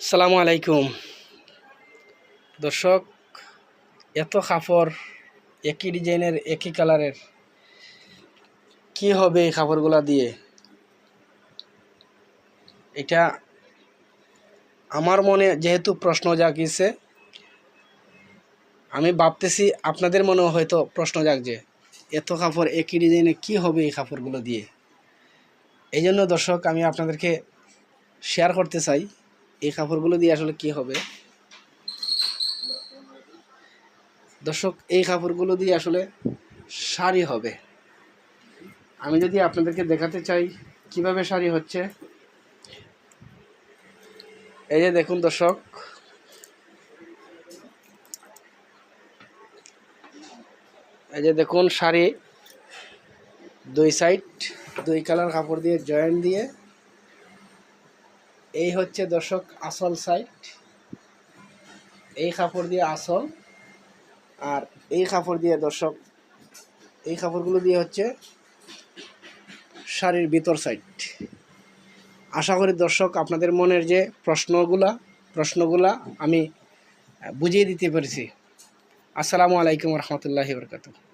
আসসালামু আলাইকুম দর্শক, এত কাপড় একই ডিজাইনের একই কালারের কি হবে এই কাপড়গুলা দিয়ে? এটা আমার মনে যেহেতু প্রশ্ন জাগিয়েছে, আমি ভাবতেছি আপনাদের মনেও হয়তো প্রশ্ন জাগছে, এত কাপড় একই ডিজাইনে কি হবে এই কাপড়গুলো দিয়ে। এই জন্য দর্শক আমি আপনাদেরকে শেয়ার করতে চাই এই কাপড়গুলো দিয়ে আসলে কি হবে। দর্শক, এই কাপড়গুলো দিয়ে আসলে শাড়ি হবে। আমি যদি আপনাদেরকে দেখাতে চাই কিভাবে শাড়ি হচ্ছে, এই যে দেখুন দর্শক, এই যে দেখুন শাড়ি দুই সাইড দুই কালার কাপড় দিয়ে জয়েন্ট দিয়ে, এই হচ্ছে দর্শক আসল সাইড, এই কাপড় দিয়ে আসল, আর এই কাপড় দিয়ে দর্শক, এই কাপড়গুলো দিয়ে হচ্ছে শাড়ির ভিতর সাইড। আশা করি দর্শক আপনাদের মনের যে প্রশ্নগুলা আমি বুঝিয়ে দিতে পেরেছি। আসসালামু আলাইকুম রহমতুল্লাহি ওয়া বারাকাতুহু।